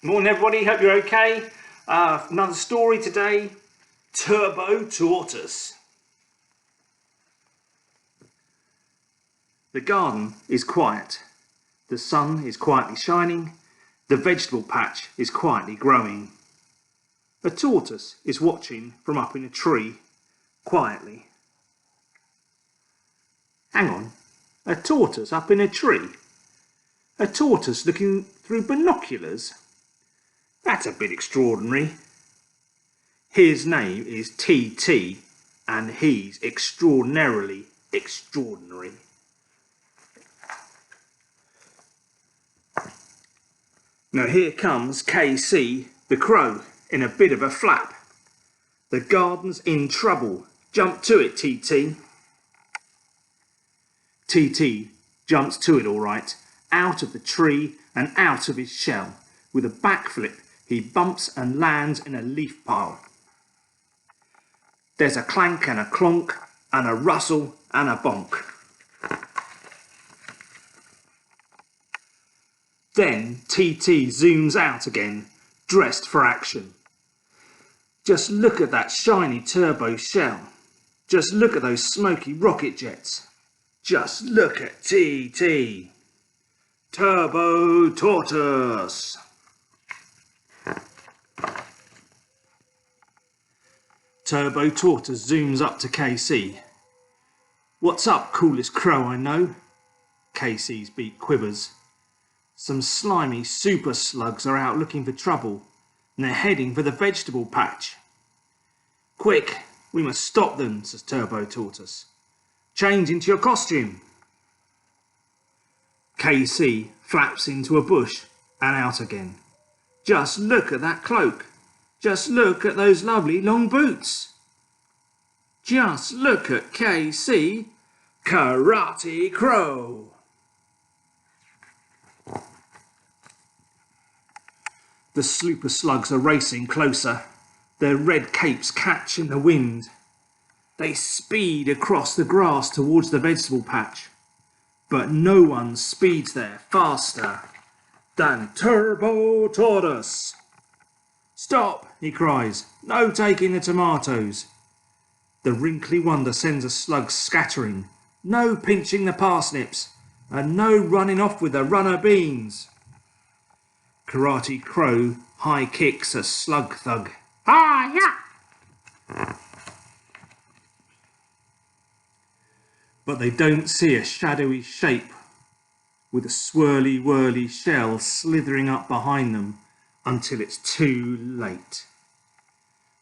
Morning everybody, hope you're okay. Another story today, Turbo Tortoise. The garden is quiet. The sun is quietly shining. The vegetable patch is quietly growing. A tortoise is watching from up in a tree, quietly. Hang on, a tortoise up in a tree? A tortoise looking through binoculars? That's a bit extraordinary. His name is TT and he's extraordinarily extraordinary. Now here comes KC the crow in a bit of a flap. The garden's in trouble. Jump to it, TT. TT jumps to it all right, out of the tree and out of his shell. With a backflip, he bumps and lands in a leaf pile. There's a clank and a clonk and a rustle and a bonk. Then TT zooms out again, dressed for action. Just look at that shiny turbo shell. Just look at those smoky rocket jets. Just look at TT. Turbo Tortoise. Turbo Tortoise zooms up to KC. What's up, coolest crow I know? KC's beak quivers. Some slimy super slugs are out looking for trouble, and they're heading for the vegetable patch. Quick, we must stop them, says Turbo Tortoise. Change into your costume. KC flaps into a bush and out again. Just look at that cloak. Just look at those lovely long boots. Just look at KC, Karate Crow. The super slugs are racing closer. Their red capes catch in the wind. They speed across the grass towards the vegetable patch. But no one speeds there faster than Turbo Tortoise. Stop, he cries. No taking the tomatoes. The wrinkly wonder sends a slug scattering. No pinching the parsnips. And no running off with the runner beans. Karate Crow high kicks a slug thug. Hi-ya! But they don't see a shadowy shape with a swirly whirly shell slithering up behind them until it's too late.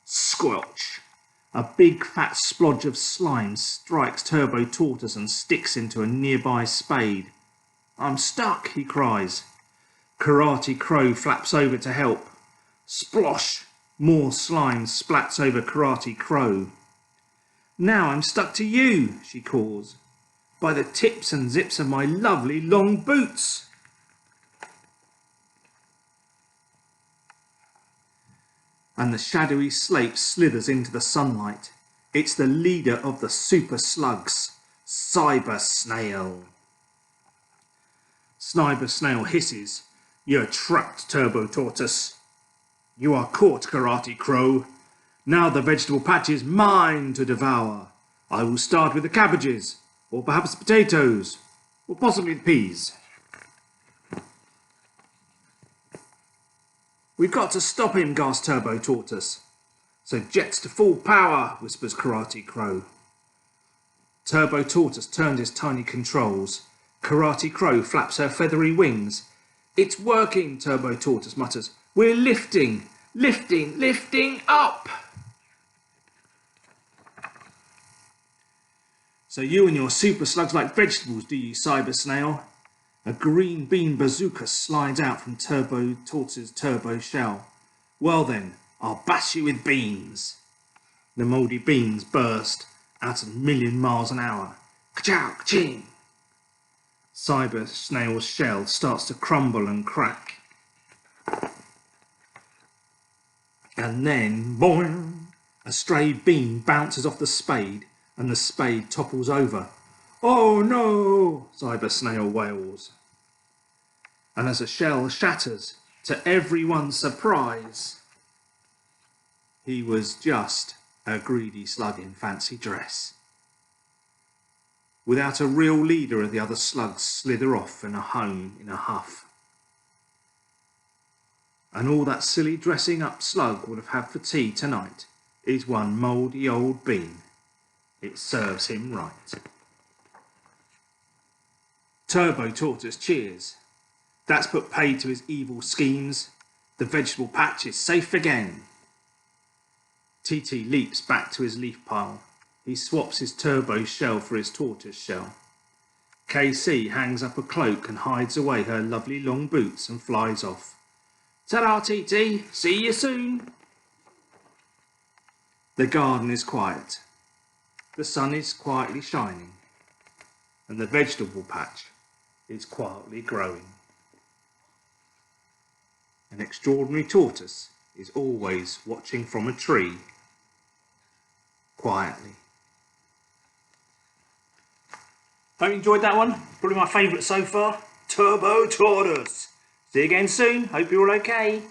Squelch! A big fat splodge of slime strikes Turbo Tortoise and sticks into a nearby spade. I'm stuck, he cries. Karate Crow flaps over to help. Splosh! More slime splats over Karate Crow. Now I'm stuck to you, she calls, by the tips and zips of my lovely long boots. And the shadowy slate slithers into the sunlight. It's the leader of the super slugs, Cyber Snail. Cyber Snail hisses. You're trapped, Turbo Tortoise. You are caught, Karate Crow. Now the vegetable patch is mine to devour. I will start with the cabbages, or perhaps the potatoes, or possibly the peas. We've got to stop him, gasps Turbo Tortoise. So jets to full power, whispers Karate Crow. Turbo Tortoise turns his tiny controls. Karate Crow flaps her feathery wings. It's working, Turbo Tortoise mutters. We're lifting, lifting, lifting up. So you and your super slugs like vegetables, do you, Cyber Snail? A green bean bazooka slides out from Turbo Tortoise's turbo shell. Well then, I'll bash you with beans. The mouldy beans burst out at 1,000,000 miles an hour. Ka-chow, ka-ching! Cyber Snail's shell starts to crumble and crack. And then, boing! A stray bean bounces off the spade and the spade topples over. Oh no! Cyber Snail wails. And as the shell shatters, To everyone's surprise, he was just a greedy slug in fancy dress. Without a real leader, the other slugs slither off in a home in a huff. And all that silly dressing up slug would have had for tea tonight is one mouldy old bean. It serves him right. Turbo Tortoise cheers. That's put paid to his evil schemes. The vegetable patch is safe again. TT leaps back to his leaf pile. He swaps his turbo shell for his tortoise shell. KC hangs up a cloak and hides away her lovely long boots and flies off. Ta-ra, TT, see you soon. The garden is quiet. The sun is quietly shining, and the vegetable patch is quietly growing. An extraordinary tortoise is always watching from a tree, quietly. Hope you enjoyed that one. Probably my favourite so far. Turbo Tortoise. See you again soon. Hope you're all okay.